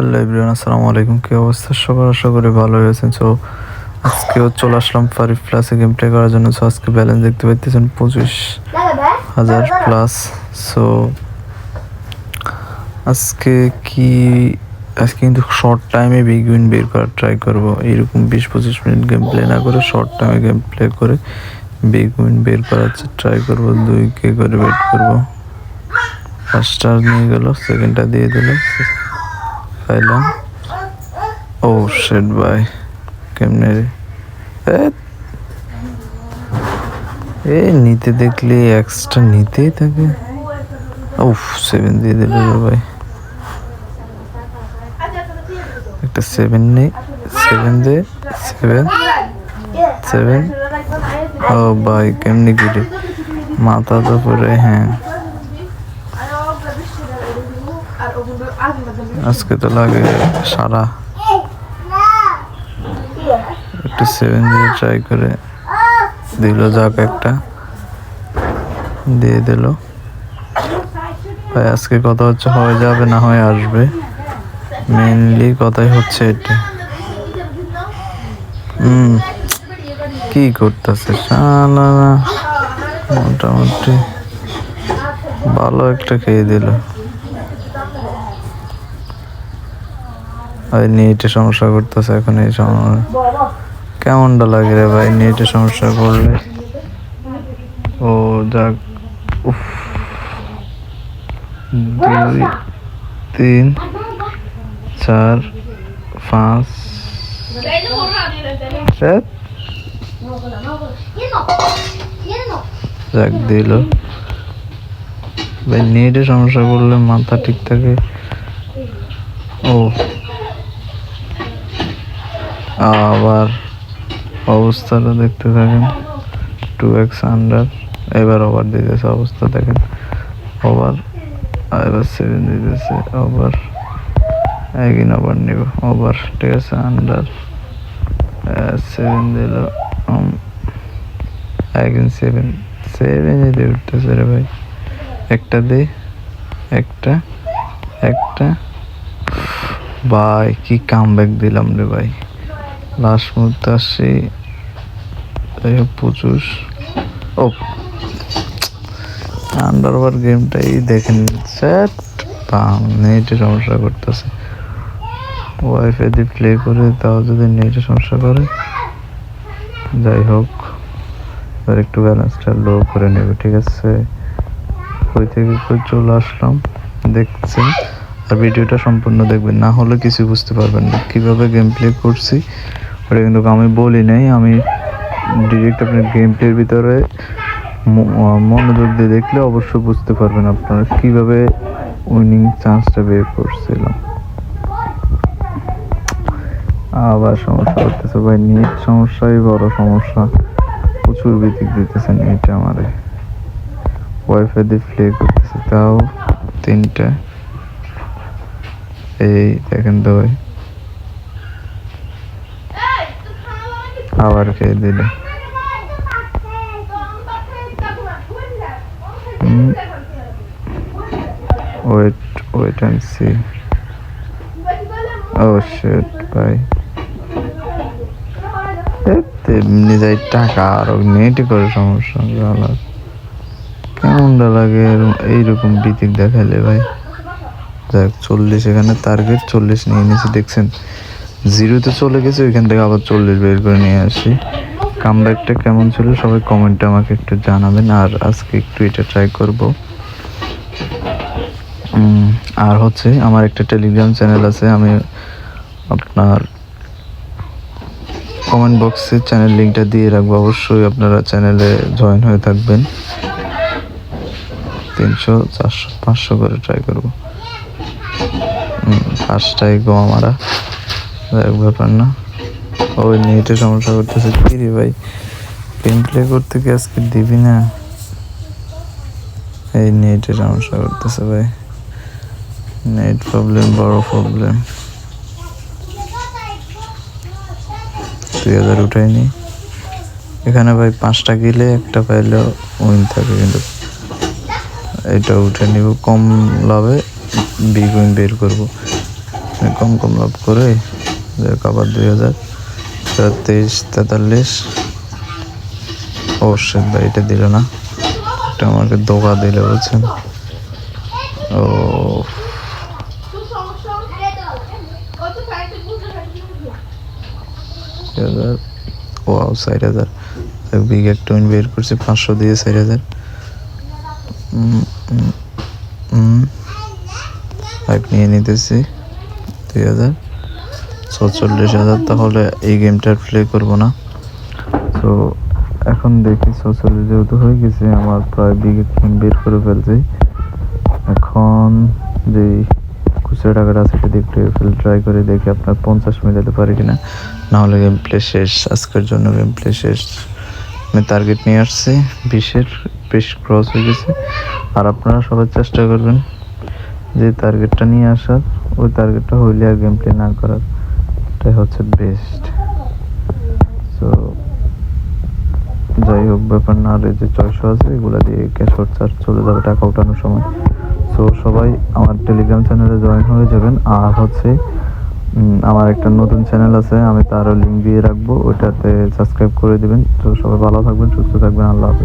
Hello everyone, আসসালামু আলাইকুম। কি অবস্থা সবার? আশা করি ভালো হয়েছেন। সো আজকেও চলে আসলাম ফারিফ প্লাসে গেম প্লে করার জন্য। সো আজকে ব্যালেন্স দেখতে পাইতেছেন 25,000 প্লাস। সো আজকে কিন্তু শর্ট টাইমে বিগ উইন বের করার ট্রাই করবো। এইরকম 20-25 মিনিট গেম প্লে না করে শর্ট টাইমে গেম প্লে করে বিগ উইন বের করার ট্রাই করবো। 2K করে বেট করবো। ফার্স্টটা নিয়ে গেল, সেকেন্ডটা দিয়ে দিল, পাইলাম। ও শিট ভাই, কেমনে রে? নিতে দেখলে এক্সট্রা নিতেই থাকে। উফ, 7 দিয়ে দিল রে ভাই। একটা 7 নেই, 7 দে, 7 ও ভাই কেমনি গিরি মাথা তো পরে। হ্যাঁ, আজকে তো লাগে সারা। একটু 7 দিয়ে ট্রাই করে দিল, যাক একটা দিয়ে দিল ভাই। আজকে কথা হচ্ছে হয়ে যাবে না হয়ে আসবে, মেইনলি কথাই হচ্ছে এটা। কি করতেছে শালা? মোটামুটি ভালো একটা খেয়ে দিল ভাই। নেটে সমস্যা করতেছে এখন। এই সময় কেমনটা লাগে রে ভাই নেটে সমস্যা করলে? ও যাক, 2 3 4 5 7 যাক দিল ভাই। নেটে সমস্যা করলে মাথা ঠিক থাকে। ও আবার অবস্থাটা দেখতে থাকেন। 2x আন্ডার, এবার ওভার দিতেছে। অবস্থা দেখেন, ওভার, এবার 7 দিতেছে। ওভার, একদিন ওভার নিব। ওভার, ঠিক আছে। আন্ডার 7 দিল, একদিন 7 দিয়ে উঠতেছে রে ভাই। একটা দে, একটা ভাই কি কামব্যাক দিলাম রে ভাই। লাস্ট মুহূর্তে আসছি। 25। ও আন্ডার ওভার গেমটাই দেখেন। সেট পাম, নেটে সমস্যা করতেছে। ওয়াইফাই দিয়ে প্লে করে তাও যদি নেটে সমস্যা করে। যাই হোক, এবার একটু ব্যালেন্সটা লো করে নেব, ঠিক আছে। কই থেকে কই চলে আসলাম দেখছেন। আর ভিডিওটা সম্পূর্ণ দেখবেন, না হলে কিছু বুঝতে পারবেন না। কীভাবে গেম প্লে করছি ওটা কিন্তু আমি বলি নাই। আমি ডিরেক্ট আপনার গেম প্লের ভিতরে মনোযোগ দিয়ে দেখলে অবশ্যই বুঝতে পারবেন আপনারা কীভাবে উইনিং চান্সটা বের করছিলাম। আবার সমস্যা করতেছে ভাই, নেট সমস্যাই বড় সমস্যা। প্রচুর বিতিক দিতেছে নেটে আমারে। ওয়াইফাই দিয়ে প্লে করতেছে তাও 3টা। এই দেখেন তো ভাই, আবার খেয়ে দিল। Wait and see. Oh shit ভাই, এমনি যাই টাকা আরো নেটে করে সমস্যা। কেমনটা লাগে এইরকম বিতিক দেখাইলে ভাই। যাক 40, এখানে টার্গেট 40 নিয়ে নিয়েছি দেখছেন। 0-তে চলে গেছে, ওইখান থেকে আবার 40 বের করে নিয়ে আসি। কামব্যাকটা কেমন ছিল সবাই কমেন্টে আমাকে একটু জানাবেন। আর আজকে একটু এটা ট্রাই করব। আর হচ্ছে আমার একটা টেলিগ্রাম চ্যানেল আছে, আমি আপনার কমেন্ট বক্সে চ্যানেল লিঙ্কটা দিয়ে রাখবো। অবশ্যই আপনারা চ্যানেলে জয়েন হয়ে থাকবেন। 300 400 500 করে ট্রাই করবো। ফার্স্টটাই গোয়া মারা, ব্যাপার না। ওই নেটে সমস্যা করতেছে কি রে ভাই? গেম প্লে করতে কি আজকে দিবি না? এই নেটে সমস্যা করতেছে ভাই। নেট প্রবলেম, বড় প্রবলেম। 2000 উঠাইনি এখানে ভাই। 5টা গেলে একটা পাইলেও উইন থাকে, কিন্তু এটা উঠে নিব। কম লাভে বিগ উইন বের করবো। কম কম লাভ করে আবার 2000 23 43 অবশ্যই ভাই এটা দিল না, এটা আমাকে ধোকা দিলে বুঝছেন। ও ওয়াও 4000 বিগ একটা উইন বের করছে 500 দিয়ে 4000। লাইভ নিয়ে নিতেছি 2000 তাহলে এই গেমটা প্লে করব না। তো এখন দেখি 44 যেহেতু হয়ে গেছে আমার প্রায় বিগ উইন বের করে ফেলছি। এখন যে খুচরা টাকাটা আছে সেটা দিয়ে ট্রাই করে দেখি আপনার 50 মিলাতে পারি কিনা, না হলে গেম প্লে শেষ, আজকের জন্য গেম প্লে শেষ। আমি টার্গেট নিয়ে আসছি 20-এর বেশ ক্রস হয়ে গেছে। আর আপনারা সবাই চেষ্টা করবেন যে টার্গেটটা নিয়ে আসার, ওই টার্গেটটা হইলে আর গেম প্লে না করার, এটাই হচ্ছে বেস্ট। তো যাই হোক ব্যাপার না, আর এই যে 600 আছে এগুলা দিয়ে ক্যাশ চার্জ চলে যাবে টাকা ওঠানোর সময়। তো সবাই আমার টেলিগ্রাম চ্যানেলে জয়েন হয়ে যাবেন। আর হচ্ছে আমার একটা নতুন চ্যানেল আছে, আমি তারও লিঙ্ক দিয়ে রাখবো, ওইটাতে সাবস্ক্রাইব করে দিবেন। তো সবাই ভালো থাকবেন, সুস্থ থাকবেন, আল্লাহ হাফেজ।